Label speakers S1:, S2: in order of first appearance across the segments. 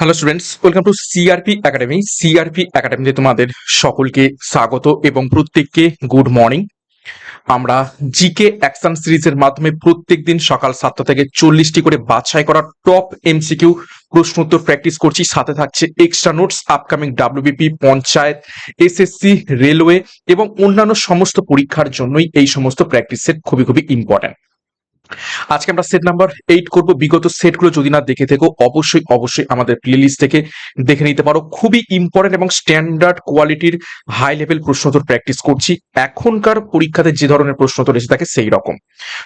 S1: Hello students, welcome to CRP academy. CRP একাডেমিতে তোমাদের সকলকে স্বাগত এবং প্রত্যেককে গুড মর্নিং। আমরা জিকে অ্যাকশন সিরিজের মাধ্যমে প্রত্যেকদিন সকাল 7টা থেকে 40টি করে বাছাই করা টপ এমসিকিউ প্রশ্ন উত্তর প্র্যাকটিস করছি। সাথে থাকছে extra notes, upcoming WBP, panchayat, SSC, railway এবং অন্যান্য সমস্ত পরীক্ষার জন্যই এই সমস্ত প্র্যাকটিস সেট খুবই খুবই ইম্পর্টেন্ট। আজকে আমরা সেট নাম্বার 8 করব। বিগত সেটগুলো যদি না দেখে থেকো অবশ্যই অবশ্যই আমাদের প্লেলিস্ট থেকে দেখে নিতে পারো। খুবই ইম্পর্টেন্ট এবং স্ট্যান্ডার্ড কোয়ালিটির হাই লেভেল প্রশ্নোত্তর প্র্যাকটিস করছি। এখনকার পরীক্ষাতে যে ধরনের প্রশ্নোত্তর এসে থাকে সেই রকম।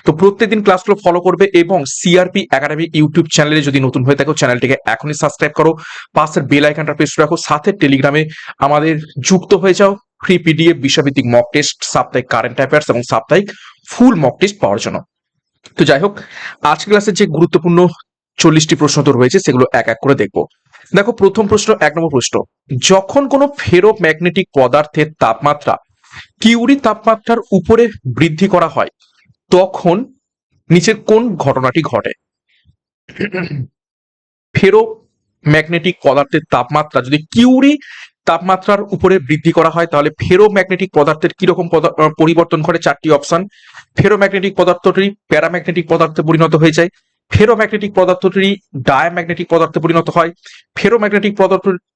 S1: তো প্রত্যেকদিন ক্লাসগুলো ফলো করবে এবং সিআরপি একাডেমি ইউটিউব চ্যানেলে যদি নতুন হয়ে থাকো চ্যানেলটিকে এখনই সাবস্ক্রাইব করো, পাশের বেল আইকনটা প্রেস রাখো, সাথে টেলিগ্রামে আমাদের যুক্ত হয়ে যাও ফ্রি পিডিএফ, বিষয়ভিত্তিক মক টেস্ট, সাপ্তাহিক কারেন্ট অ্যাফেয়ার্স এবং সাপ্তাহিক ফুল মক টেস্ট পাওয়ার জন্য। তো যাই হোক, আজকের ক্লাসে যে গুরুত্বপূর্ণ 40টি প্রশ্ন তো রয়েছে সেগুলো এক এক করে দেখবো। দেখো, প্রথম প্রশ্ন, 1 নম্বর প্রশ্ন, যখন কোনো ফেরোম্যাগনেটিক পদার্থের তাপমাত্রা কিউরি তাপমাত্রার উপরে বৃদ্ধি করা হয় তখন নিচের কোন ঘটনাটি ঘটে? ফেরোম্যাগনেটিক পদার্থের তাপমাত্রা যদি কিউরি তাপমাত্রার উপরে বৃদ্ধি করা হয় তাহলে ফেরোম্যাগনেটিক পদার্থের কিরকম পরিবর্তন ঘটে? 4টি অপশন। ফেরোম্যাগনেটিক পদার্থটি প্যারাম্যাগনেটিক পদার্থে পরিণত হয়ে যায়, ফেরোম্যাগনেটিক পদার্থটি ডায়াম্যাগনেটিক পদার্থে পরিণত হয়, ফেরোম্যাগনেটিক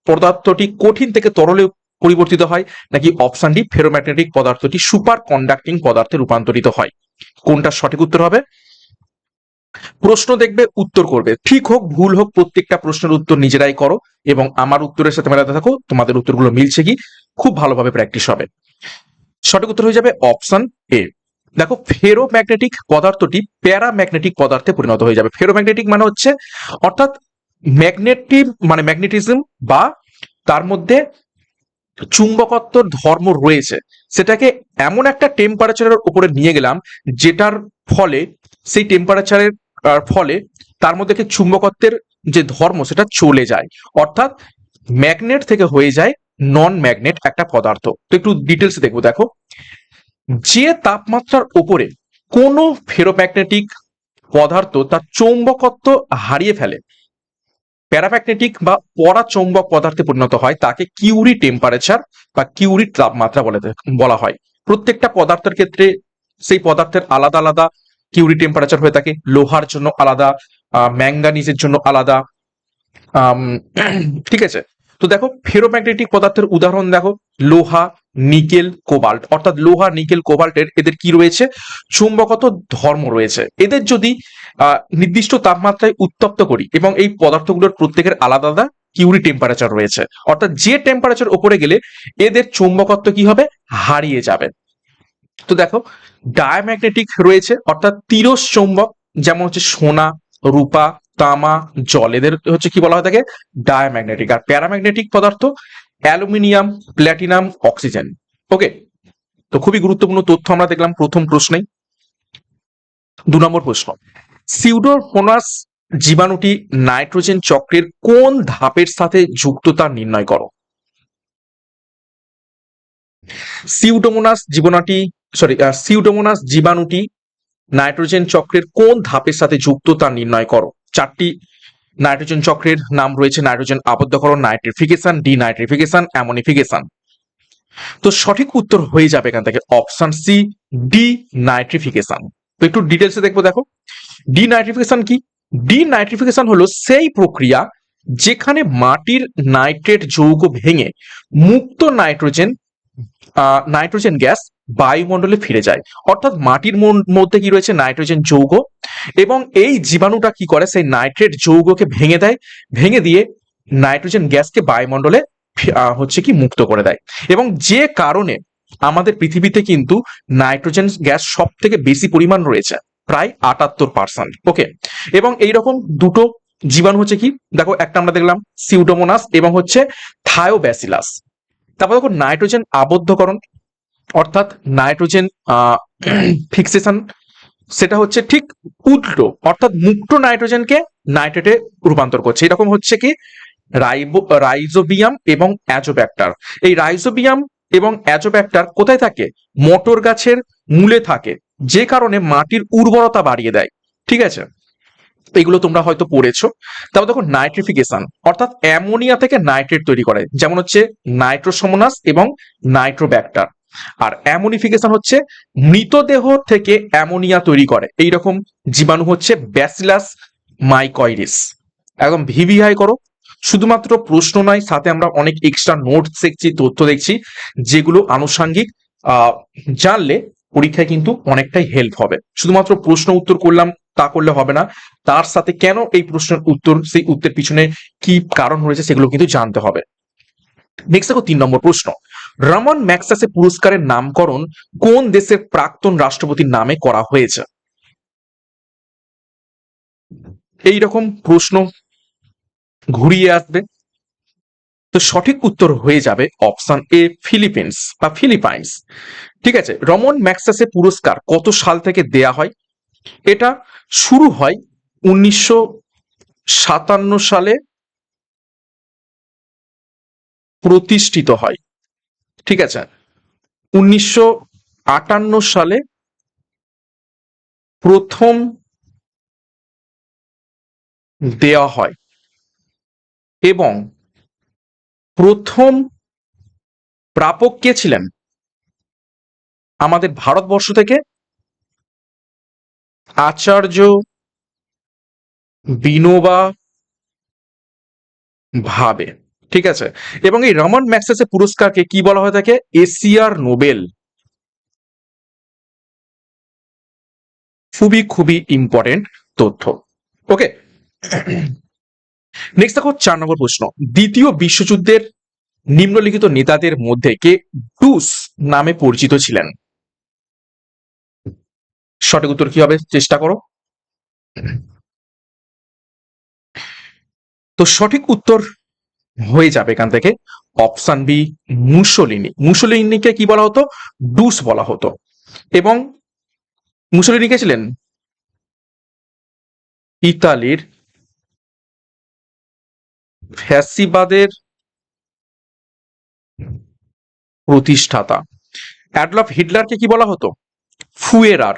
S1: পদার্থটি কঠিন থেকে তরলে পরিবর্তিত হয়, নাকি অপশন ডি ফেরোম্যাগনেটিক পদার্থটি সুপার কন্ডাক্টিং পদার্থে রূপান্তরিত হয়? কোনটা সঠিক উত্তর হবে? প্রশ্ন দেখবে, উত্তর করবে। ঠিক হোক ভুল হোক প্রত্যেকটা প্রশ্নের উত্তর নিজেরাই করো এবং আমার উত্তরের সাথে মেলাতে থাকো। তোমাদের উত্তরগুলো মিলছে কি খুব ভালোভাবে প্র্যাকটিস হবে। সঠিক উত্তর হয়ে যাবে অপশন এ। দেখো, ফেরোম্যাগনেটিক পদার্থটি প্যারাম্যাগনেটিক পদার্থে পরিণত হয়ে যাবে। ফেরোম্যাগনেটিক মানে হচ্ছে অর্থাৎ ম্যাগনেটিজম বা তার মধ্যে চুম্বকত্ব ধর্ম রয়েছে, সেটাকে এমন একটা টেম্পারেচারের উপরে নিয়ে গেলাম যেটার ফলে সেই টেম্পারেচারের ফলে তার মধ্যে চুম্বকত্বের যে ধর্ম সেটা চলে যায়, অর্থাৎ ম্যাগনেট থেকে হয়ে যায় নন ম্যাগনেট একটা পদার্থ। তো একটু ডিটেলস দেখবো। দেখো, যে তাপমাত্রার উপরে কোনো ফেরোম্যাগনেটিক পদার্থ তার চৌম্বকত্ব হারিয়ে ফেলে, প্যারাম্যাগনেটিক বা পরাচৌম্বক পদার্থে পরিণত হয়, তাকে কিউরি টেম্পারেচার বা কিউরি তাপমাত্রা বলা হয়। প্রত্যেকটা পদার্থের ক্ষেত্রে সেই পদার্থের আলাদা আলাদা কিউরি টেম্পারেচার হয়ে থাকে। লোহার জন্য আলাদা, ম্যাঙ্গানিজের জন্য আলাদা। ঠিক আছে। তো দেখো, ফেরোম্যাগনেটিক পদার্থের উদাহরণ দেখো, লোহা, নিকেল, কোবাল্ট। অর্থাৎ লোহা, নিকেল, কোবাল্টের এদের কি রয়েছে? চুম্বকত ধর্ম রয়েছে। এদের যদি নির্দিষ্ট তাপমাত্রায় উত্তপ্ত করি এবং এই পদার্থগুলোর প্রত্যেকের আলাদা আলাদা কিউরি টেম্পারেচার রয়েছে, অর্থাৎ যে টেম্পারেচার উপরে গেলে এদের চুম্বকত্ব কি হবে? হারিয়ে যাবে। তো দেখো, ডায়াম্যাগনেটিক রয়েছে, অর্থাৎ তিরস চৌম্বক, যেমন হচ্ছে সোনা, রূপা, তামা, জল, এদের হচ্ছে কি বলা হয় থাকে? ডায়াম্যাগনেটিক। আর প্যারাম্যাগনেটিক পদার্থ অ্যালুমিনিয়াম, প্ল্যাটিনাম, অক্সিজেন। ওকে, তো খুবই গুরুত্বপূর্ণ তথ্য আমরা দেখলাম প্রথম প্রশ্নেই। 2 নম্বর প্রশ্ন, সিউডোমোনাস জীবাণুটি নাইট্রোজেন চক্রের কোন ধাপের সাথে যুক্ত তা নির্ণয় করো? সিউডোমোনাস জীবাণুটি নাইট্রোজেন চক্রের কোন ধাপের সাথে যুক্ত তা নির্ণয় করো। 4টি নাইট্রোজেন চক্রের নাম রয়েছে: নাইট্রোজেন আবদ্ধকরণ, নাইট্রিফিকেশন, ডিনাইট্রিফিকেশন, অ্যামোনিফিকেশন। তো সঠিক উত্তর হয়ে যাবে এখান থেকে অপশন সি, ডি নাইট্রিফিকেশন। তো একটু ডিটেলসে দেখবো। দেখো, ডিনাইট্রিফিকেশন কি? ডিনাইট্রিফিকেশন হলো সেই প্রক্রিয়া যেখানে মাটির নাইট্রেট যৌগ ভেঙে মুক্ত নাইট্রোজেন গ্যাস বায়ুমণ্ডলে ফিরে যায়। অর্থাৎ মাটির মধ্যে কি রয়েছে? নাইট্রোজেন যৌগ, এবং এই জীবাণুটা কি করে? সেই নাইট্রেট যৌগকে ভেঙে দেয়, ভেঙে দিয়ে নাইট্রোজেন গ্যাসকে বায়ুমণ্ডলে হচ্ছে কি মুক্ত করে দেয়। এবং যে কারণে আমাদের পৃথিবীতে কিন্তু নাইট্রোজেন গ্যাস সব থেকে বেশি পরিমাণ রয়েছে, প্রায় 78%। ওকে, এবং এইরকম দুটো জীবাণু হচ্ছে কি, দেখো, একটা আমরা দেখলাম সিউডোমোনাস এবং হচ্ছে থায়োব্যাসিলাস। তারপর দেখো, নাইট্রোজেন আবদ্ধকরণ অর্থাৎ নাইট্রোজেন ফিক্সেশন, সেটা হচ্ছে ঠিক উল্টো, অর্থাৎ মুক্ত নাইট্রোজেনকে নাইট্রেটে রূপান্তর করছে। এরকম হচ্ছে কি রাইজোবিয়াম এবং অ্যাজোব্যাক্টার। এই রাইজোবিয়াম এবং অ্যাজোব্যাক্টার কোথায় থাকে? মটর গাছের মূলে থাকে, যে কারণে মাটির উর্বরতা বাড়িয়ে দেয়। ঠিক আছে। এগুলো তোমরা হয়তো পড়েছো। তারপর দেখো নাইট্রিফিকেশন, অর্থাৎ অ্যামোনিয়া থেকে নাইট্রেট তৈরি করে, যেমন হচ্ছে নাইট্রোসোমোনাস এবং নাইট্রোব্যাক্টার। আর অ্যামোনিফিকেশন হচ্ছে মৃতদেহ থেকে অ্যামোনিয়া তৈরি করে, এইরকম জীবাণু হচ্ছে ব্যাসিলাস মাইকয়েডিস। একদম ভিভিআই করো, শুধুমাত্র প্রশ্ন নয়, সাথে আমরা অনেক এক্সট্রা নোটস দেখছি, তথ্য দেখছি, যেগুলো আনুষঙ্গিক জানলে পরীক্ষায় কিন্তু অনেকটাই হেল্প হবে। শুধুমাত্র প্রশ্ন উত্তর করলাম তা করলে হবে না, তার সাথে কেন এই প্রশ্নের উত্তর, সেই উত্তরের পিছনে কি কারণ রয়েছে সেগুলো কিন্তু জানতে হবে। নেক্সট দেখো 3 নম্বর প্রশ্ন, রমন ম্যাগসেসে পুরস্কারের নামকরণ কোন দেশের প্রাক্তন রাষ্ট্রপতির নামে করা হয়েছে? এইরকম প্রশ্ন ঘুরিয়ে আসবে। তো সঠিক উত্তর হয়ে যাবে অপশন এ, ফিলিপিন্স বা ফিলিপাইন্স। ঠিক আছে, রমন ম্যাগসেসে পুরস্কার কত সাল থেকে দেয়া হয়? এটা শুরু হয় 1957 সালে, প্রতিষ্ঠিত হয়। ঠিক আছে, 1958 সালে প্রথম দেওয়া হয় এবং প্রথম প্রাপক কে ছিলেন? আমাদের ভারতবর্ষ থেকে আচার্য বিনোবা ভাবে। ঠিক আছে, এবং এই রমন ম্যাগসেসে পুরস্কারকে কি বলা হয়ে থাকে? এশিয়ার নোবেল। খুবই খুবই ইম্পর্টেন্ট তথ্য। ওকে, নেক্সট দেখো 4 নম্বর প্রশ্ন, দ্বিতীয় বিশ্বযুদ্ধের নিম্নলিখিত নেতাদের মধ্যে কে ডুস নামে পরিচিত ছিলেন? সঠিক উত্তর কি হবে চেষ্টা করো। তো সঠিক উত্তর হয়ে যাবে এখান থেকে অপশন বি, মুসোলিনি। মুসোলিনিকে কি বলা হতো? ডুস বলা হতো। এবং মুসোলিনি কে ছিলেন? ইতালির ফ্যাসিবাদের প্রতিষ্ঠাতা। অ্যাডলফ হিটলারকে কি বলা হতো? ফুয়েরার।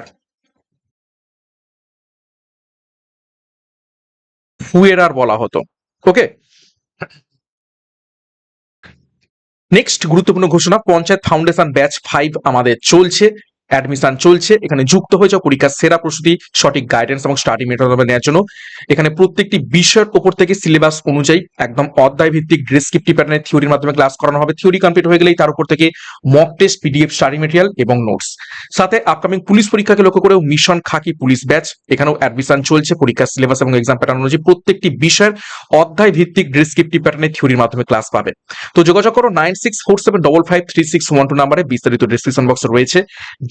S1: ফুয়েরার বলা হতো। ওকে, নেক্সট গুরুত্বপূর্ণ ঘোষণা, পঞ্চায়েত ফাউন্ডেশন ব্যাচ 5 আমাদের চলছে, অ্যাডমিশন চলছে। এখানে যুক্ত হয়ে যাও পরীক্ষার সেরা প্রস্তুতি, সঠিক গাইডেন্স এবং স্টাডি মেটেরিয়াল নেওয়ার জন্য। এখানে প্রত্যেকটি বিষয়ের উপর থেকে সিলেবাস অনুযায়ী একদম অধ্যায় ভিত্তিক ডেসক্রিপটিভ প্যাটার্নের থিওরির মাধ্যমে ক্লাস করানো হবে। থিওরি কমপ্লিট হয়ে গেলেই তার উপর থেকে mock test, PDF, study material এবং নোটস। সাথে আপকামিং পুলিশ পরীক্ষাকে লক্ষ্য করেও মিশন খাকি পুলিশ ব্যাচ, এখানেও অ্যাডমিশন চলছে। পরীক্ষার সিলেবাস এবং এক্সাম প্যাটার্ন অনুযায়ী প্রত্যেকটি বিষয়ের অধ্যায় ভিত্তিক ডেসক্রিপটিভ প্যাটার্নের থিওরির মাধ্যমে ক্লাস পাবে। তো যোগাযোগ করো 9647553612 নাম্বারে, বিস্তারিত ডেসক্রিপশন বক্স রয়েছে।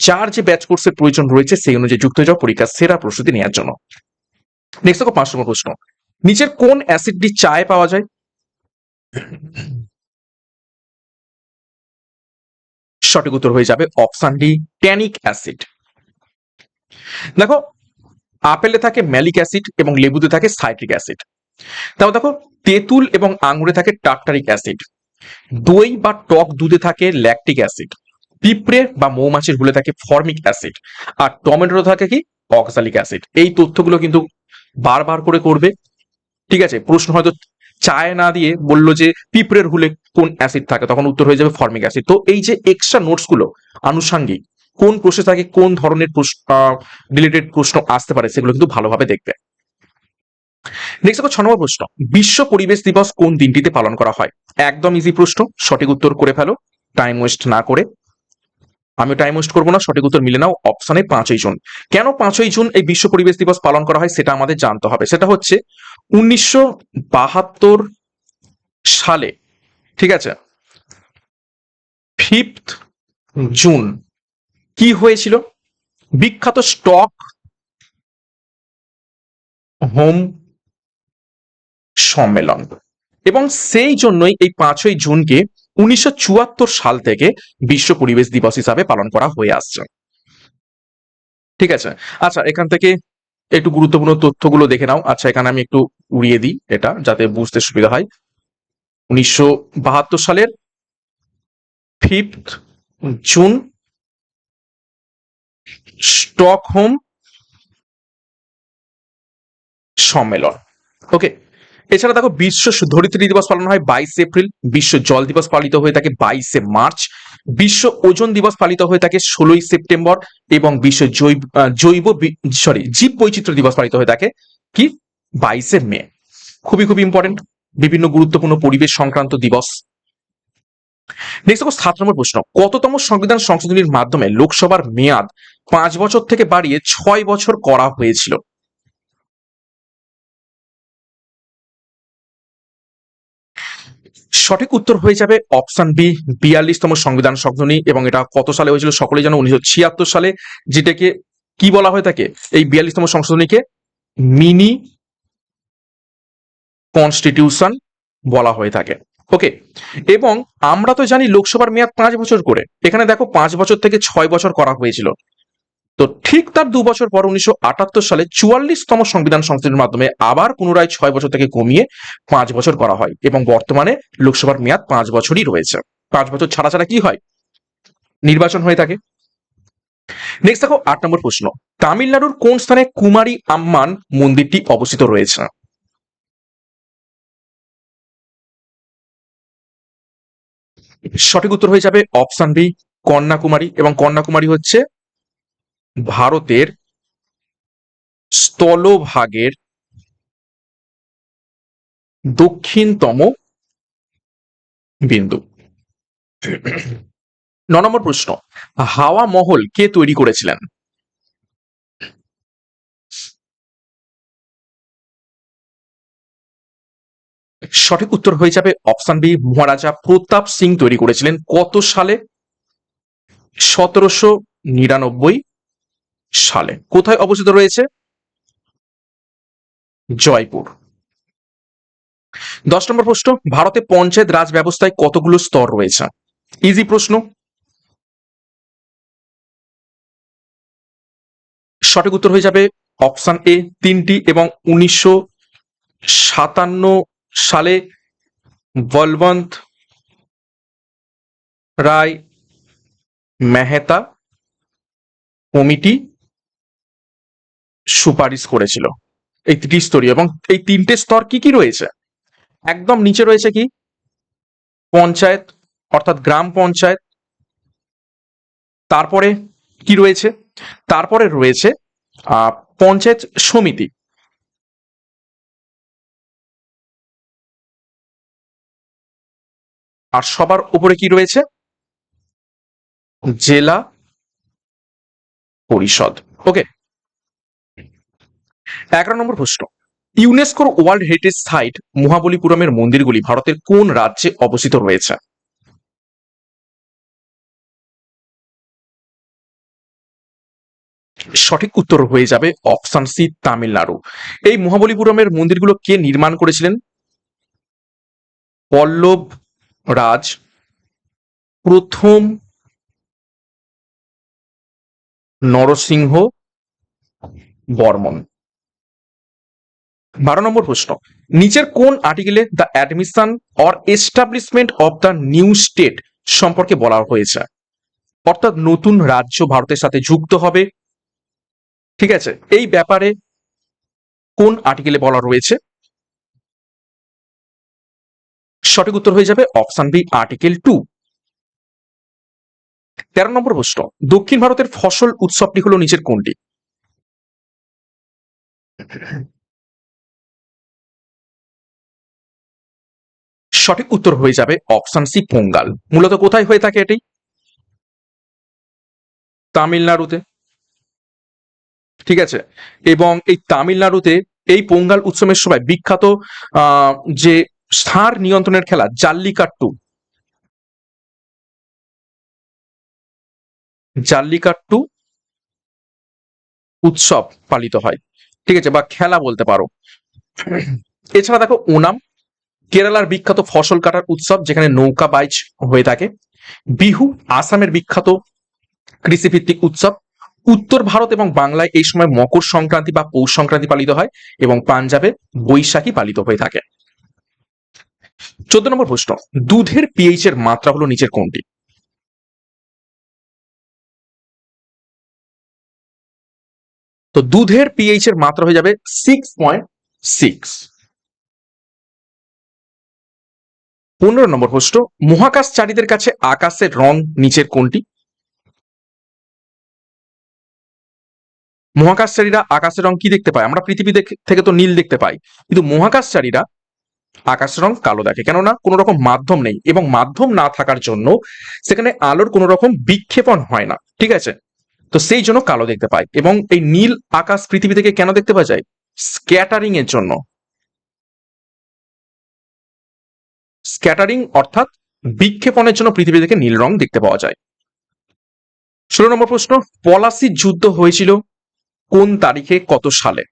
S1: যার যে ব্যাচ কোর্সের প্রয়োজন রয়েছে সেই অনুযায়ী যুক্ত হয়ে যাও পরীক্ষার সেরা প্রস্তুতি নেওয়ার জন্য। নেক্সট দেখো 5 নম্বর প্রশ্ন, নিচের কোন অ্যাসিডটি চায়ে পাওয়া যায়? সঠিক উত্তর হয়ে যাবে অপশন ডি, ট্যানিক অ্যাসিড। দেখো, আপেলে থাকে ম্যালিক অ্যাসিড এবং লেবুতে থাকে সাইট্রিক অ্যাসিড। তারপর দেখো, তেঁতুল এবং আঙুরে থাকে টার্টারিক অ্যাসিড। দই বা টক দুধে থাকে ল্যাকটিক অ্যাসিড। পিঁপড়ে বা মৌমাছির হুলে থাকে ফর্মিক অ্যাসিড। আর টমেটো থাকে কি? Oxalic acid. এই তথ্যগুলো কিন্তু বারবার করে করবে। ঠিক আছে, প্রশ্ন হয়তো চায় না দিয়ে বললো যে পিঁপড়ের হুলে কোন অ্যাসিড থাকে, তখন উত্তর হয়ে যাবে ফর্মিক অ্যাসিড। তো এই যে এক্সট্রা নোটস গুলো আনুষঙ্গিক কোন প্রশ্নে থাকে, কোন ধরনের রিলেটেড প্রশ্ন আসতে পারে, সেগুলো কিন্তু ভালোভাবে দেখবে। নেক্সট দেখো 6 নম্বর প্রশ্ন, বিশ্ব পরিবেশ দিবস কোন দিনটিতে পালন করা হয়? একদম ইজি প্রশ্ন, সঠিক উত্তর করে ফেলো টাইম ওয়েস্ট না করে। আমি টাইম ওয়েস্ট করবো না, সঠিক উত্তর মিলে নাও অপশনে 5ই জুন। কেন 5ই জুন এই বিশ্ব পরিবেশ দিবস পালন করা হয় সেটা আমাদের জানতে হবে। সেটা হচ্ছে 1972 সালে, ঠিক আছে, 5th জুন কি হয়েছিল? বিখ্যাত স্টক হোম সম্মেলন। এবং সেই জন্যই এই 5ই জুনকে 1974 সাল থেকে বিশ্ব পরিবেশ দিবস হিসাবে পালন করা হয়ে আসছে। ঠিক আছে, আচ্ছা এখান থেকে একটু গুরুত্বপূর্ণ তথ্যগুলো দেখে নাও। আচ্ছা, এখানে আমি একটু উড়িয়ে দিই এটা যাতে বুঝতে সুবিধা হয়। 1972 সালের 5th জুন স্টকহোম সম্মেলন। ওকে, এছাড়া দেখো বিশ্ব ধরিত্রী দিবস পালন হয় 22 এপ্রিল, বিশ্ব জল দিবস পালিত হয়ে থাকে 22 মার্চ, বিশ্ব ওজন দিবস পালিত হয়ে থাকে 16 সেপ্টেম্বর এবং বিশ্ব জীব বৈচিত্র্য দিবস পালিত হয়ে থাকে কি 22 মে। খুবই খুবই ইম্পর্টেন্ট, বিভিন্ন গুরুত্বপূর্ণ পরিবেশ সংক্রান্ত দিবস। নেক্সট দেখো 7 নম্বর প্রশ্ন, কততম সংবিধান সংশোধনীর মাধ্যমে লোকসভার মেয়াদ 5 বছর থেকে বাড়িয়ে 6 বছর করা হয়েছিল? সঠিক উত্তর হয়ে যাবে অপশন বি, 42তম সংবিধান সংশোধনী। এবং এটা কত সালে হয়েছিল সকলেই জানো, 1976 সালে, যেটাকে কি বলা হয়ে থাকে, এই 42তম সংশোধনীকে মিনি কনস্টিটিউশন বলা হয়ে থাকে। ওকে, এবং আমরা তো জানি লোকসভার মেয়াদ 5 বছর করে, এখানে দেখো 5 বছর থেকে 6 বছর করা হয়েছিল। তো ঠিক তার 2 বছর পর 1978 সালে 44তম সংবিধান সংশোধনীর মাধ্যমে আবার পুনরায় 6 বছর থেকে কমিয়ে 5 বছর করা হয় এবং বর্তমানে লোকসভার মেয়াদ 5 বছরই রয়েছে। 5 বছর ছাড়া ছাড়া কি হয়, নির্বাচন হয়ে থাকে। নেক্সট দেখো 8 নম্বর প্রশ্ন, তামিলনাড়ুর কোন স্থানে কুমারী আম্মান মন্দিরটি অবস্থিত রয়েছে? সঠিক উত্তর হয়ে যাবে অপশন বি, কন্যাকুমারী। এবং কন্যাকুমারী হচ্ছে ভারতের স্থলভাগের দক্ষিণতম বিন্দু। 9 নম্বর প্রশ্ন, হাওয়া মহল কে তৈরি করেছিলেন? সঠিক উত্তর হয়ে যাবে অপশন বি, মহারাজা প্রতাপ সিং তৈরি করেছিলেন। কত সালে? 1799 সালে। কোথায় অবস্থিত রয়েছে? জয়পুর। 10 নম্বর প্রশ্ন, ভারতে পঞ্চায়েত রাজ ব্যবস্থায় কতগুলো স্তর রয়েছে? ইজি প্রশ্ন। সঠিক উত্তর হয়ে যাবে অপশন এ, 3টি। এবং 1957 সালে বলবন্ত রায় মেহতা কমিটি সুপারিশ করেছিল এই ত্রিস্তরীয়। এবং এই 3টে স্তর কি কি রয়েছে? একদম নিচে রয়েছে কি পঞ্চায়েত, অর্থাৎ গ্রাম পঞ্চায়েত। তারপরে কি রয়েছে? তারপরে রয়েছে পঞ্চায়েত সমিতি। আর সবার উপরে কি রয়েছে? জেলা পরিষদ। ওকে, 11 নম্বর প্রশ্ন, ইউনেস্কোর ওয়ার্ল্ড হেরিটেজ সাইট মহাবলীপুরমের মন্দিরগুলি ভারতের কোন রাজ্যে অবস্থিত রয়েছে? সঠিক উত্তর হয়ে যাবে অপশন সি, তামিলনাড়ু। এই মহাবলীপুরমের মন্দিরগুলো কে নির্মাণ করেছিলেন? পল্লব রাজ প্রথম নরসিংহ বর্মন। 12 নম্বর প্রশ্ন, নিচের কোন আর্টিকেলে the admission or establishment of the new state সম্পর্কে বলা হয়েছে? অর্থাৎ নতুন রাজ্য ভারতের সাথে যুক্ত হবে, ঠিক আছে, এই ব্যাপারে কোন আর্টিকেলে বলা রয়েছে? সঠিক উত্তর হয়ে যাবে অপশন বি, আর্টিকেল 2। 13 নম্বর প্রশ্ন, দক্ষিণ ভারতের ফসল উৎসবটি হলো নিচের কোনটি? সঠিক উত্তর হয়ে যাবে অপশন সি, পোঙ্গাল। মূলত কোথায় হয়ে থাকে এটি? তামিলনাড়ুতে, ঠিক আছে। এবং এই তামিলনাড়ুতে এই পোঙ্গাল উৎসবের সময় বিখ্যাত আহ, যে ষাঁড় নিয়ন্ত্রণের খেলা জাল্লিকাট্টু, জাল্লিকাট্টু উৎসব পালিত হয়, ঠিক আছে, বা খেলা বলতে পারো। এছাড়া দেখো ওনাম, কেরালার বিখ্যাত ফসল কাটার উৎসব যেখানে নৌকা বাইচ হয়ে থাকে। বিহু, আসামের বিখ্যাত কৃষিভিত্তিক উৎসব। উত্তর ভারত এবং বাংলায় এই সময় মকর সংক্রান্তি বা পৌষ সংক্রান্তি পালিত হয় এবং পাঞ্জাবে বৈশাখী পালিত হয়ে থাকে। 14 নম্বর প্রশ্ন, দুধের পিএইচ এর মাত্রা হলো নিচের কোনটি? তো দুধের পিএইচ এর মাত্রা হয়ে যাবে 6.0। সিক্স। 15 নম্বর প্রশ্ন, মহাকাশচারীদের কাছে আকাশের রং নিচের কোনটি? মহাকাশচারীরা আকাশের রং কি দেখতে পায়? আমরা পৃথিবী থেকে তো নীল দেখতে পাই, কিন্তু মহাকাশচারীরা আকাশের রং কালো দেখে, কেননা কোনো রকম মাধ্যম নেই, এবং মাধ্যম না থাকার জন্য সেখানে আলোর কোনো রকম বিক্ষেপণ হয় না, ঠিক আছে? তো সেই জন্য কালো দেখতে পায়। এবং এই নীল আকাশ পৃথিবী থেকে কেন দেখতে পাওয়া যায়? স্ক্যাটারিং এর জন্য। স্ক্যাটারিং অর্থাৎ বিক্ষেপণের জন্য পৃথিবী থেকে নীল রং দেখতে পাওয়া যায়। 16 নম্বর প্রশ্ন, পলাশির যুদ্ধ হয়েছিল কোন তারিখে, কত সালে?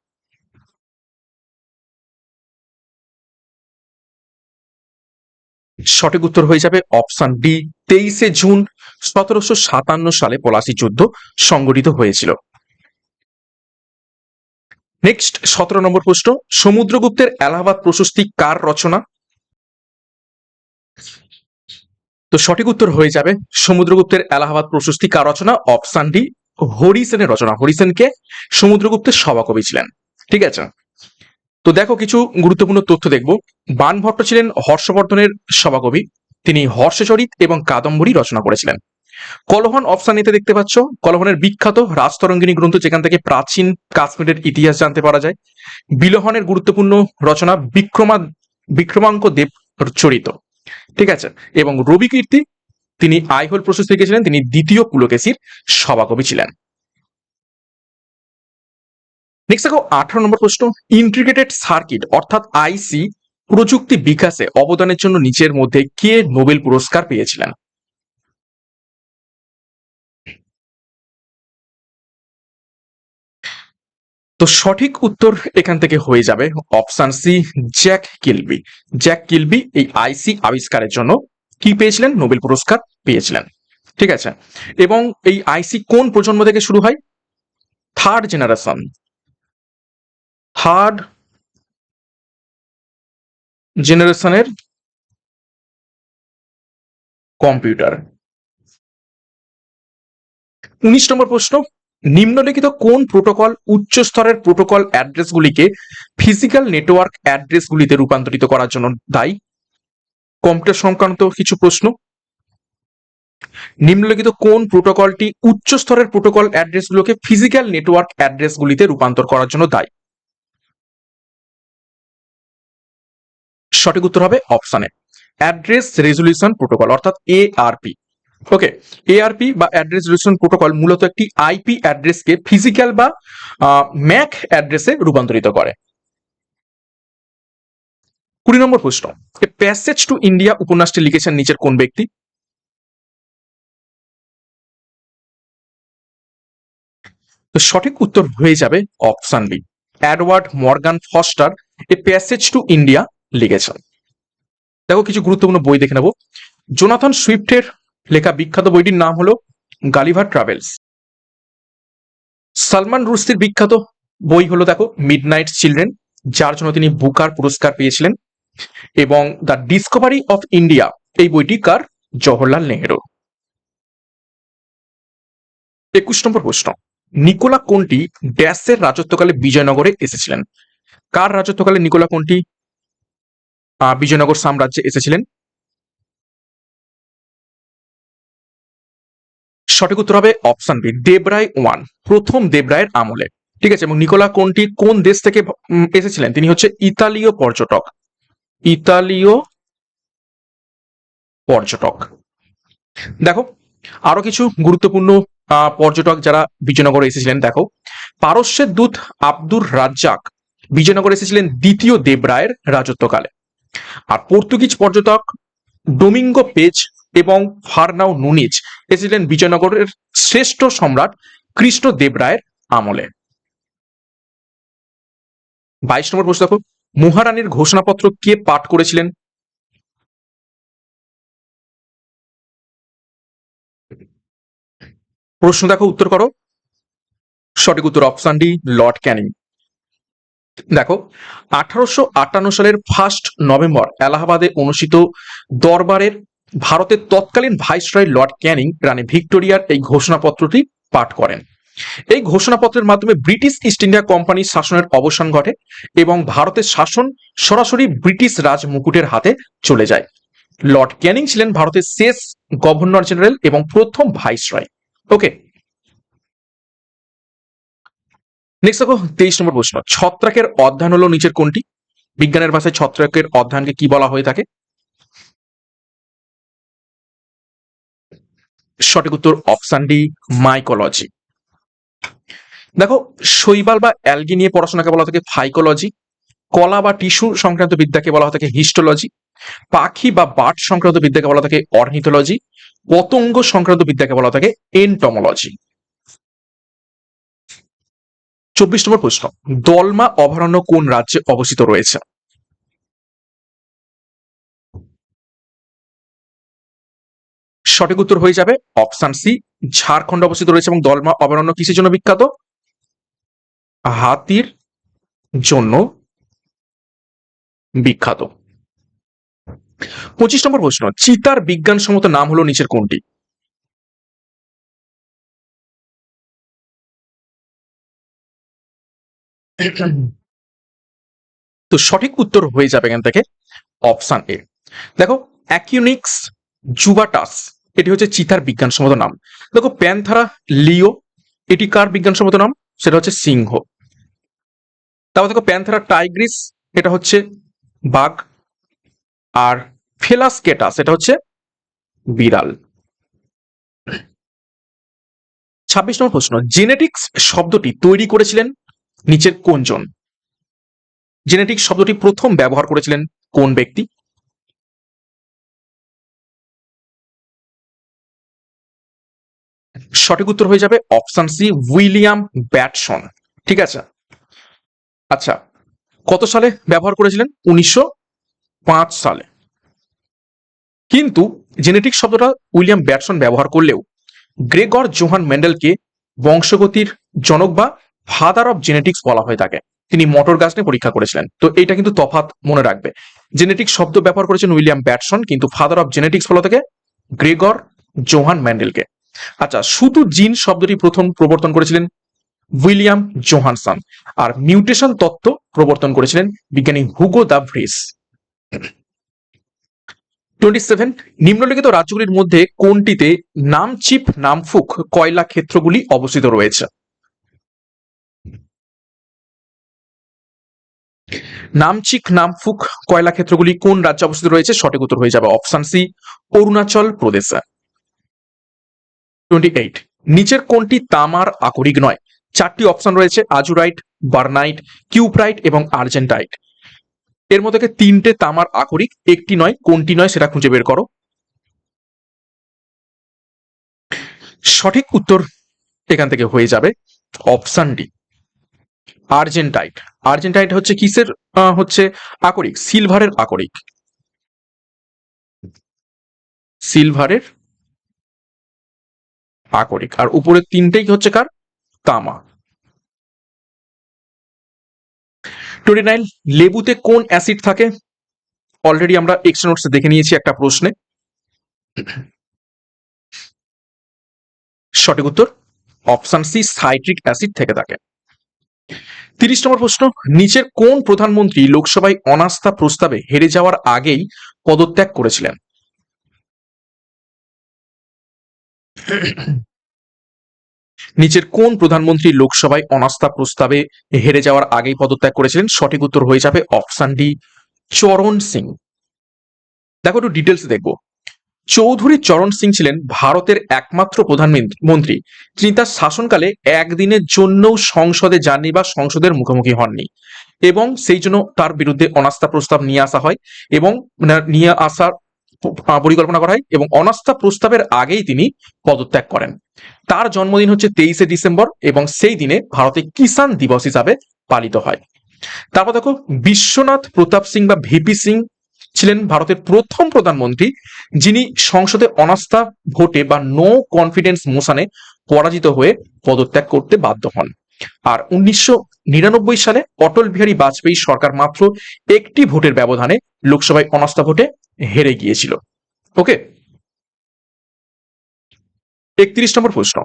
S1: সঠিক উত্তর হয়ে যাবে অপশন ডি, 23 জুন 1757 সালে পলাশি যুদ্ধ সংগঠিত হয়েছিল। নেক্সট 17 নম্বর প্রশ্ন, সমুদ্রগুপ্তের এলাহাবাদ প্রশস্তি কার রচনা? তো সঠিক উত্তর হয়ে যাবে সমুদ্রগুপ্তের এলাহাবাদ প্রশস্তি কার রচনা? অপশন ডি, হরিসেনের রচনা। হরিসেনকে সমুদ্রগুপ্তের সভাকবি ছিলেন, ঠিক আছে? তো দেখো কিছু গুরুত্বপূর্ণ তথ্য দেখব। বাণভট্ট ছিলেন হর্ষবর্ধনের সভাকবি, তিনি হর্ষচরিত এবং কাদম্বরী রচনা করেছিলেন। কলহন অপশন এতে দেখতে পাচ্ছ, কলহনের বিখ্যাত রাজতরঙ্গিনী গ্রন্থ, যেখান থেকে প্রাচীন কাশ্মীরের ইতিহাস জানতে পারা যায়। বিলহনের গুরুত্বপূর্ণ রচনা বিক্রমাঙ্ক দেব চরিত, ঠিক আছে? এবং রবিকীর্তি, তিনি আইহোল প্রশস্তি লিখেছিলেন, তিনি দ্বিতীয় পুলকেশীর সভাকবি ছিলেন। নেক্সট দেখো 18 নম্বর প্রশ্ন, ইন্টিগ্রেটেড সার্কিট অর্থাৎ আইসি প্রযুক্তি বিকাশে অবদানের জন্য নিচের মধ্যে কে নোবেল পুরস্কার পেয়েছিলেন? তো সঠিক উত্তর এখান থেকে হয়ে যাবে option C, Jack Kilby. Jack Kilby এই আইসি আবিষ্কারের জন্য কি পেয়েছিলেন? নোবেল পুরস্কার পেয়েছিলেন, ঠিক আছে? এবং এই আইসি কোন প্রজন্ম থেকে শুরু হয়? থার্ড জেনারেশন, থার্ড জেনারেশনের কম্পিউটার। 19 নম্বর প্রশ্ন, নিম্নলিখিত কোন প্রোটোকল উচ্চ স্তরের প্রোটোকল অ্যাড্রেসগুলিকে ফিজিক্যাল নেটওয়ার্ক অ্যাড্রেসগুলিতে রূপান্তরিত করার জন্য দায়ী? কম্পিউটার সংক্রান্ত কিছু প্রশ্ন। নিম্নলিখিত কোন প্রোটোকলটি উচ্চ স্তরের প্রোটোকল অ্যাড্রেসগুলোকে ফিজিক্যাল নেটওয়ার্ক অ্যাড্রেসগুলিতে রূপান্তর করার জন্য দায়ী? সঠিক উত্তর হবে option A, address resolution protocol অর্থাৎ এআরপি। ওকে, এআরপি বা অ্যাড্রেস রেজলিউশন প্রোটোকল মূলত একটি আইপি অ্যাড্রেসকে ফিজিক্যাল বা ম্যাক অ্যাড্রেসে রূপান্তরিত করে। 20 নম্বর প্রশ্ন, এ প্যাসেজ টু ইন্ডিয়া উপন্যাসটি লিখেছেন নিচের কোন ব্যক্তি? তো সঠিক উত্তর হয়ে যাবে option B, Edward Morgan Forster a passage to India লিখেছেন। দেখো কিছু গুরুত্বপূর্ণ বই দেখে নেব। জোনাথন সুইফটের লেখা বিখ্যাত বইটির নাম হলো গালিভার ট্রাভেলস। সালমান রুশদির বিখ্যাত বই হলো দেখো মিডনাইট চিলড্রেন, যার জন্য তিনি বুকার পুরস্কার পেয়েছিলেন। এবং দ্য ডিসকভারি অফ ইন্ডিয়া এই বইটি কার? জওহরলাল নেহেরু। 21 নম্বর প্রশ্ন, নিকোলা কোন্টি ড্যাশের রাজত্বকালে বিজয়নগরে এসেছিলেন? কার রাজত্বকালে নিকোলা কোন্টি বিজয়নগর সাম্রাজ্যে এসেছিলেন? সঠিক উত্তর হবে অপশন বি, দেবরায় ওয়ান, প্রথম দেবরায়ের আমলে, ঠিক আছে? এবং নিকোলা কোন্টি কোন দেশ থেকে এসেছিলেন? তিনি হচ্ছে ইতালীয় পর্যটক, ইতালীয় পর্যটক। দেখো আরো কিছু গুরুত্বপূর্ণ পর্যটক যারা বিজয়নগরে এসেছিলেন, দেখো পারস্যের দূত আব্দুর রাজ্জাক বিজয়নগরে এসেছিলেন দ্বিতীয় দেবরায়ের রাজত্বকালে। আর পর্তুগিজ পর্যটক ডোমিঙ্গো পেজ এবং ফার্নাও নুনিজ এসেছিলেন বিজয়নগরের শ্রেষ্ঠ সম্রাট কৃষ্ণ দেবরায়ের আমলে। 22 নম্বর প্রশ্ন দেখো, মহারানীর ঘোষণাপত্র কে পাঠ করেছিলেন? প্রশ্ন দেখো, উত্তর করো। সঠিক উত্তর অপশন ডি, লর্ড ক্যানিং। দেখো 1858 সালের 1 নভেম্বর এলাহাবাদে অনুষ্ঠিত দরবারের ভারতের তৎকালীন ভাইসরয় লর্ড ক্যানিং রানী ভিক্টোরিয়ার এই ঘোষণাপত্রটি পাঠ করেন। এই ঘোষণাপত্রের মাধ্যমে ব্রিটিশ ইস্ট ইন্ডিয়া কোম্পানির শাসনের অবসান ঘটে এবং ভারতের শাসন সরাসরি ব্রিটিশ রাজ মুকুটের হাতে চলে যায়। লর্ড ক্যানিং ছিলেন ভারতের শেষ গভর্নর জেনারেল এবং প্রথম ভাইসরয়। ওকে, নেক্সট দেখো 23 নম্বর প্রশ্ন। ছত্রাকের অধ্যয়ন হলো নিচের কোনটি? বিজ্ঞানের ভাষায় ছত্রাকের অধ্যয়নকে কি বলা হয়ে থাকে? সঠিক উত্তর অপশন ডি, মাইকোলজি। দেখো, শৈবাল বা অ্যালগি নিয়ে পড়াশোনাকে বলা থাকে ফাইকোলজি, কলা বা টিস্যু সংক্রান্ত বিদ্যাকে বলা হয়ে থাকে হিস্টোলজি, পাখি বা বার্ড সংক্রান্ত বিদ্যাকে বলা থাকে অর্নিথোলজি, পতঙ্গ সংক্রান্ত বিদ্যাকে বলা থাকে এন্টমোলজি। 24 নম্বর প্রশ্ন। দলমা অভয়ারণ্য কোন রাজ্যে অবস্থিত রয়েছে? সঠিক উত্তর হয়ে যাবে অপশন সি, ঝাড়খণ্ড অবস্থিত রয়েছে। এবং দলমা অভয়ারণ্য কিসের জন্য বিখ্যাত? হাতির জন্য বিখ্যাত। 25 নম্বর প্রশ্ন। চিতার বিজ্ঞানসম্মত নাম হলো নিচের কোনটি? তো সঠিক উত্তর হয়ে যাবে এখান থেকে অপশন এ। দেখো, অ্যাকিউনিক্স জুবাটাস এটি হচ্ছে চিতার বিজ্ঞানসম্মত নাম। দেখো, প্যান্থারা লিও এটি কার বিজ্ঞানসম্মত নাম? সেটা হচ্ছে সিংহ। তারপর দেখো, প্যান্থারা টাইগ্রিস এটা হচ্ছে বাঘ, আর ফেলাসকেটাস এটা হচ্ছে বিড়াল। 26 নম্বর প্রশ্ন। জেনেটিক্স শব্দটি তৈরি করেছিলেন নিচের কোনজন? জেনেটিক্স শব্দটি প্রথম ব্যবহার করেছিলেন কোন ব্যক্তি? সঠিক উত্তর হয়ে যাবে অপশন সি, উইলিয়াম ব্যাটসন। ঠিক আছে, আচ্ছা, কত সালে ব্যবহার করেছিলেন? 1905 সালে। কিন্তু জেনেটিক্স শব্দটা উইলিয়াম ব্যাটসন ব্যবহার করলেও গ্রেগর জোহান মেন্ডেলকে বংশগতির জনক বা ফাদার অফ জেনেটিক্স বলা হয়ে থাকে। তিনি মটর গাছ নিয়ে পরীক্ষা করেছিলেন। তো এটা কিন্তু তফাৎ মনে রাখবে। জেনেটিক্স শব্দ ব্যবহার করেছেন উইলিয়াম ব্যাটসন, কিন্তু ফাদার অফ জেনেটিক্স বলা থাকে গ্রেগর জোহান মেন্ডেলকে। আচ্ছা, শুধু জিন শব্দটি প্রথম প্রবর্তন করেছিলেন উইলিয়াম জোহানসন, আর মিউটেশন তত্ত্ব প্রবর্তন করেছিলেন বিজ্ঞানী হুগো দা ভ্রিস। 27, নিম্নলিখিত রাজ্যগুলির মধ্যে কোনটিতে নামচিপ নামফুক কয়লা ক্ষেত্রগুলি অবস্থিত রয়েছে? নামচিক নামফুক কয়লা ক্ষেত্রগুলি কোন রাজ্যে অবস্থিত রয়েছে? সঠিক উত্তর হয়ে যাবে অপশন সি, অরুণাচল প্রদেশে। 28, নিচের কোনটি তামার আকরিক নয়? চারটি অপশন রয়েছে, আজুরাইট, বার্নাইট, কিউপ্রাইট এবং আর্জেন্টাইট। এর মধ্যে তিনটে তামার আকরিক, একটি নয়। কোনটি নয় সেটা খুঁজে বের করো। সঠিক উত্তর এখান থেকে হয়ে যাবে অপশন ডি, আর্জেন্টাইট। আর্জেন্টাইট হচ্ছে কিসের হচ্ছে আকরিক? সিলভারের আকরিক। সিলভারের আকরিক, আর উপরের তিনটেই হচ্ছে কার? তামা। 29, লেবুতে কোন অ্যাসিড থাকে? অলরেডি আমরা এক্সট্রা নোটসে দেখে নিয়েছি একটা প্রশ্নে। সঠিক উত্তর অপশন সি, সাইট্রিক অ্যাসিড থেকে থাকে। 30 নম্বর প্রশ্ন। নিচের কোন প্রধানমন্ত্রী লোকসভায় অনাস্থা প্রস্তাবে হেরে যাওয়ার আগেই পদত্যাগ করেছিলেন? নিচের কোন প্রধানমন্ত্রী লোকসভায় অনাস্থা প্রস্তাবে হেরে যাওয়ার আগেই পদত্যাগ করেছিলেন? সঠিক উত্তর হয়ে যাবে অপশন ডি, চরণ সিং। দেখো, একটু ডিটেলস দেখবো। চৌধুরী চরণ সিং ছিলেন ভারতের একমাত্র প্রধানমন্ত্রী যিনি তার শাসনকালে একদিনের জন্যও সংসদে যাননি বা সংসদের মুখোমুখি হননি, এবং সেই জন্য তার বিরুদ্ধে অনাস্থা প্রস্তাব নিয়ে আসা হয় এবং নিয়ে আসার পরিকল্পনা করা হয়, এবং অনাস্থা প্রস্তাবের আগেই তিনি পদত্যাগ করেন। তার জন্মদিন হচ্ছে 23শে ডিসেম্বর, এবং সেই দিনে ভারতে কিষাণ দিবস হিসাবে পালিত হয়। তারপর দেখো, বিশ্বনাথ প্রতাপ সিং বা ভিপি সিং ছিলেন ভারতের প্রথম প্রধানমন্ত্রী যিনি সংসদে অনাস্থা ভোটে বা নো কনফিডেন্স মোশনে পরাজিত হয়ে পদত্যাগ করতে বাধ্য হন। আর 1999 সালে অটল বিহারী বাজপেয়ী সরকার মাত্র একটি ভোটের ব্যবধানে লোকসভায় অনাস্থা ভোটে হেরে গিয়েছিল। ওকে, 31 নম্বর প্রশ্ন।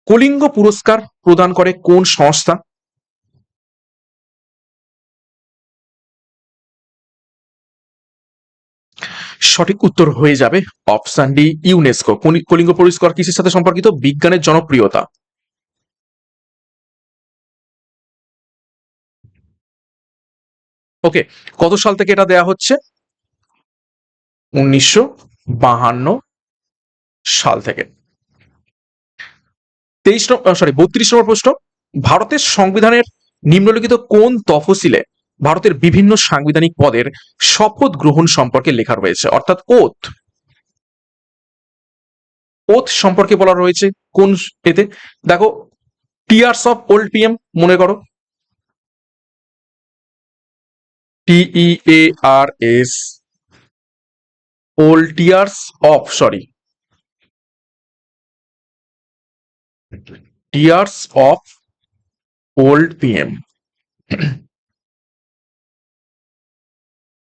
S1: কলিঙ্গ পুরস্কার প্রদান করে কোন সংস্থা? সঠিক উত্তর হয়ে যাবে অপশন ডি ইউনেস্কো। কলিঙ্গ পুরস্কার কিসের সাথে সম্পর্কিত? বিজ্ঞানের জনপ্রিয়তা। ওকে, কত সাল থেকে এটা দেয়া হচ্ছে? 1952 সাল থেকে। 32 নম্বর প্রশ্ন, ভারতের সংবিধানের নিম্নলিখিত কোন তফসিলে ভারতের বিভিন্ন সাংবিধানিক পদের শপথ গ্রহণ সম্পর্কে লেখা রয়েছে? অর্থাৎ ওথ, ওথ সম্পর্কে বলা রয়েছে কোন এতে? দেখো, টিয়ার্স অফ ওল্ড পিএম মনে করো, TEARS, old tears of, sorry, tears of old PM.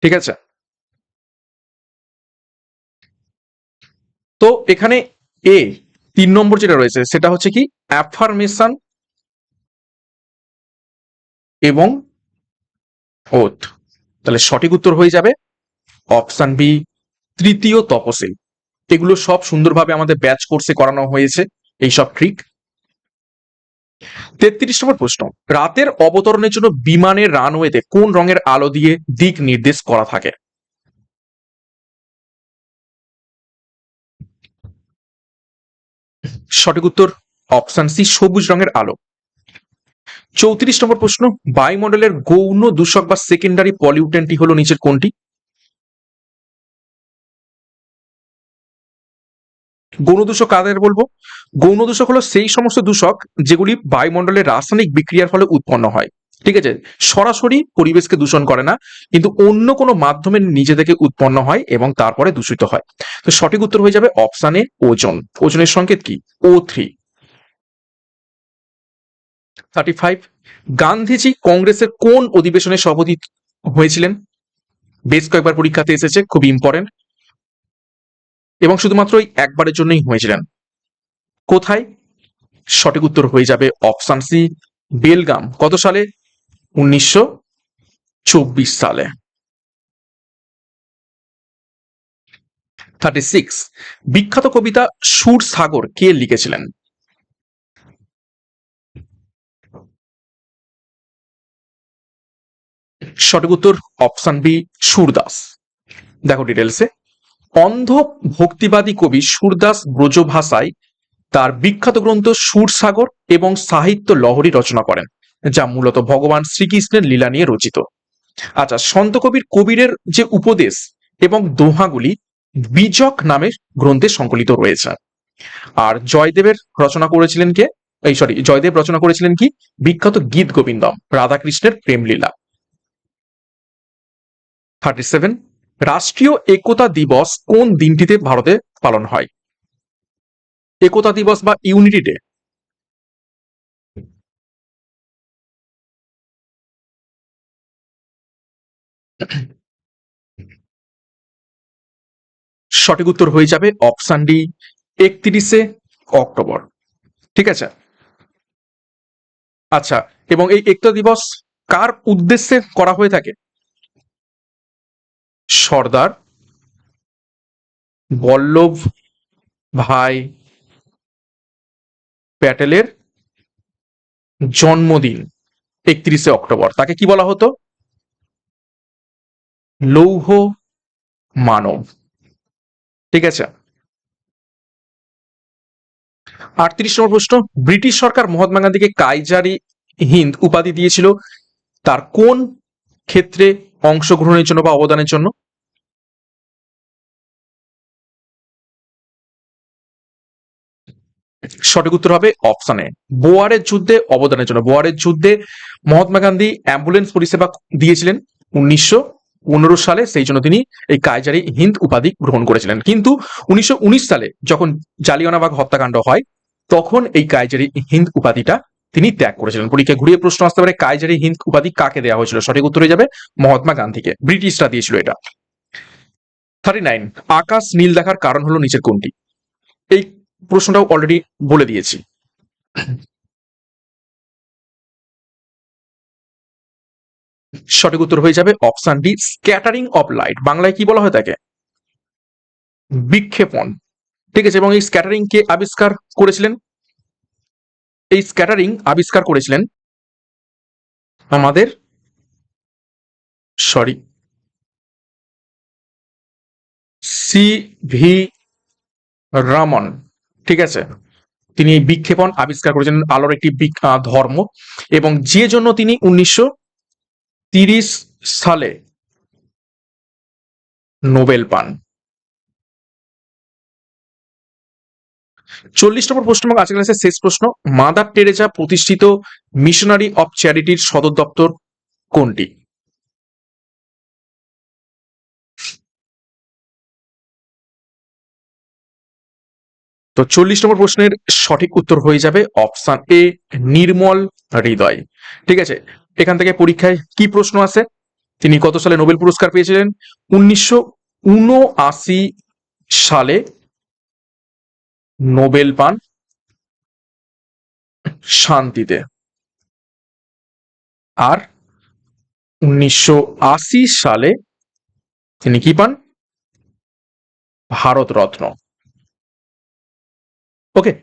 S1: ঠিক আছে, তো এখানে এ 3 নম্বর যেটা রয়েছে সেটা হচ্ছে কি অ্যাফার্মেশন এবং ওথ। তাহলে সঠিক উত্তর হয়ে যাবে অপশন বি তৃতীয় তপশিল। এগুলো সব সুন্দরভাবে আমাদের ব্যাচ কোর্সে করানো হয়েছে এইসব ট্রিক। 33 নম্বর প্রশ্ন, রাতের অবতরণের জন্য বিমানের রানওয়েতে কোন রঙের আলো দিয়ে দিক নির্দেশ করা থাকে? সঠিক উত্তর অপশন সি সবুজ রঙের আলো। 34 নম্বর প্রশ্ন, বায়ুমণ্ডলের গৌণ দূষক বা সেকেন্ডারি পলিউটেন্টটি হলো নিচের কোনটি? গৌণ দূষক কাদের বলবো? গৌণ দূষক হলো সেই সমস্ত দূষক যেগুলি বায়ুমণ্ডলের রাসায়নিক বিক্রিয়ার ফলে উৎপন্ন হয়। ঠিক আছে, সরাসরি পরিবেশকে দূষণ করে না, কিন্তু অন্য কোনো মাধ্যমে নিজে থেকে উৎপন্ন হয় এবং তারপরে দূষিত হয়। তো সঠিক উত্তর হয়ে যাবে অপশানে ওজন। ওজনের সংকেত কি? O3। 35, গান্ধীজি কংগ্রেসের কোন অধিবেশনে সভাপতি হয়েছিলেন? বেশ কয়েকবার পরীক্ষাতে এসেছে, খুব ইম্পর্টেন্ট, এবং শুধুমাত্র এই একবারের জন্যই হয়েছিলেন। কোথায়? সঠিক উত্তর হয়ে যাবে অপশন সি বেলগাম। কত সালে? 1924 সালে। 36, বিখ্যাত কবিতা সুর সাগর কে লিখেছিলেন? সঠিক উত্তর অপশন বি সুরদাস। দেখো ডিটেলসে, অন্ধ ভক্তিবাদী কবি সুরদাস ব্রজভাষায় তার বিখ্যাত গ্রন্থ সুরসাগর এবং সাহিত্য লহরী রচনা করেন, যা মূলত ভগবান শ্রীকৃষ্ণের লীলা নিয়ে রচিত। আচ্ছা, সন্ত কবির কবিরের যে উপদেশ এবং দোহাগুলি বীজক নামে গ্রন্থে সংকলিত রয়েছে। আর জয়দেবের রচনা করেছিলেন কে? জয়দেব রচনা করেছিলেন কি? বিখ্যাত গীত গোবিন্দম, রাধাকৃষ্ণের প্রেমলীলা। 37, রাষ্ট্রীয় একতা দিবস কোন দিনটিতে ভারতে পালন হয়? একতা দিবস বা ইউনিটি ডে। সঠিক উত্তর হয়ে যাবে অপশন ডি 31শে অক্টোবর। ঠিক আছে, আচ্ছা, এবং এই একতা দিবস কার উদ্দেশ্যে করা হয়ে থাকে? সর্দার বল্লভ ভাই প্যাটেলের জন্মদিন 31শে অক্টোবর। তাকে কি বলা হতো? লৌহ মানব। ঠিক আছে, 38 নম্বর প্রশ্ন, ব্রিটিশ সরকার মহাত্মা গান্ধীকে কাইজারি হিন্দ উপাধি দিয়েছিল তার কোন ক্ষেত্রে অংশগ্রহণের জন্য বা অবদানের জন্য? সঠিক উত্তর হবে অপশন এ বোয়ারের যুদ্ধে অবদানের জন্য। বোয়ারের যুদ্ধে মহাত্মা গান্ধী অ্যাম্বুলেন্স পরিষেবা দিয়েছিলেন 1915 সালে, সেই জন্য তিনি এই কাইজারি হিন্দ উপাধি গ্রহণ করেছিলেন। কিন্তু 1919 সালে যখন জালিয়ানওয়ালাবাগ হত্যাকাণ্ড হয়, তখন এই কাইজারি হিন্দ উপাধিটা তিনি ত্যাগ করেছিলেন। পরীক্ষায় ঘুরিয়ে প্রশ্ন আসতে পারে কাইজারি হিন্দ উপাধি কাকে দেওয়া হয়েছিল? সঠিক উত্তর হয়ে যাবে মহাত্মা গান্ধীকে, ব্রিটিশরা দিয়েছিল এটা। 39, আকাশ নীল দেখার কারণ হলো নিচের কোনটি? এই প্রশ্নটাও অলরেডি বলে দিয়েছি। সঠিক উত্তর হয়ে যাবে option D, scattering of light. বাংলায় কি বলা হয় তাকে? বিক্ষেপণ। ঠিক আছে, এবং এই স্ক্যাটারিং কে আবিষ্কার করেছিলেন? এই স্ক্যাটারিং আবিষ্কার করেছিলেন আমাদের, সরি, সি ভি রামন। ঠিক আছে, তিনি এই বিক্ষেপণ আবিষ্কার করেছেন, আলোর একটি ধর্ম, এবং যে জন্য তিনি 1930 সালে নোবেল পান। 40 নম্বর প্রশ্ন এবং আজকের ক্লাসের শেষ প্রশ্ন, মাদার টেরেজা প্রতিষ্ঠিত মিশনারি অফ চ্যারিটির সদর দপ্তর কোনটি? তো 40 নম্বর প্রশ্নের সঠিক উত্তর হয়ে যাবে অপশন এ, নির্মল হৃদয়। ঠিক আছে, এখান থেকে পরীক্ষায় কি প্রশ্ন আছে? তিনি কত সালে নোবেল পুরস্কার পেয়েছিলেন? 1979 সালে নোবেল পান শান্তিতে। আর 1980 সালে তিনি কি পান? ভারত রত্ন। ওকে,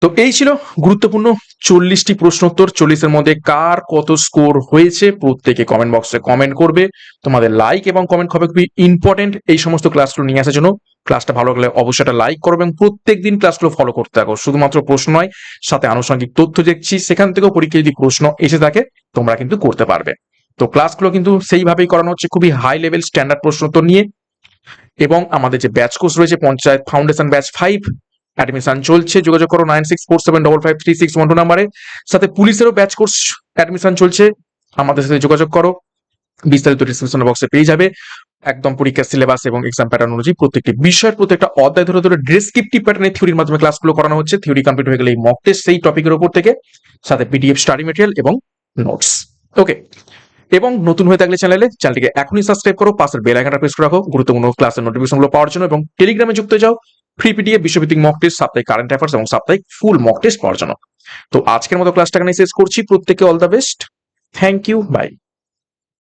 S1: তো এই ছিল গুরুত্বপূর্ণ 40টি প্রশ্নোত্তর। 40-এর মধ্যে কার কত স্কোর হয়েছে প্রত্যেকে কমেন্ট বক্সে কমেন্ট করবে। তোমাদের লাইক এবং কমেন্ট হবে খুবই ইম্পর্টেন্ট এই সমস্ত ক্লাসগুলো নিয়ে আসার জন্য। ক্লাসটা ভালো লাগলে অবশ্যই একটা লাইক করো এবং প্রত্যেকদিন ক্লাসগুলো ফলো করতে থাকো। শুধুমাত্র প্রশ্ন নয়, সাথে আনুষঙ্গিক তথ্য দেখছি, সেখান থেকেও পরীক্ষায় যদি প্রশ্ন এসে থাকে তোমরা কিন্তু করতে পারবে। তো ক্লাসগুলো কিন্তু সেইভাবেই করানো হচ্ছে, খুবই হাই লেভেল স্ট্যান্ডার্ড প্রশ্নোত্তর নিয়ে। এবং আমাদের যে ব্যাচ কোর্স রয়েছে পঞ্চায়েত ফাউন্ডেশন ব্যাচ 5, অ্যাডমিশন চলছে, যোগাযোগ করো 9647553612 নাম্বারে। সাথে পুলিশেরও ব্যাচ কোর্স অ্যাডমিশন চলছে, আমাদের সাথে যোগাযোগ করো, বিস্তারিত ডিসক্রিপশন বক্সে পেয়ে যাবে। একদম পরীক্ষার সিলেবাস এবং এক্সাম প্যাটার্ন অনুযায়ী প্রত্যেকটি বিষয়ের প্রত্যেকটা অধ্যায় ধরে ধরে ডেসক্রিপটিভ প্যাটার্নে থিওরির মাধ্যমে ক্লাসগুলো করানো হচ্ছে। থিওরি কমপ্লিট হয়ে গেলে এই মক টেস্ট সেই টপিকের উপর থেকে, সাথে পিডিএফ স্টাডি মেটেরিয়াল এবং নোটস। ওকে, এবং নতুন হয়ে থাকলে চ্যানেলটিকে এখনই সাবস্ক্রাইব করো, পাশের বেল আইকনটা প্রেস করে রাখো গুরুত্বপূর্ণ ক্লাসের নোটিফিকেশনগুলো পাওয়ার জন্য, এবং টেলিগ্রামে যুক্ত যাও ফ্রি পিডিএফ, বিশ্বভিত্তিক মক টেস্ট, সাপ্তাহিক কারেন্ট অ্যাফেয়ার্স এবং সাপ্তাহিক ফুল মক টেস্ট পাওয়ার জন্য। তো আজকের মতো ক্লাসটা এখানে শেষ করছি। প্রত্যেককে all the best, thank you, by.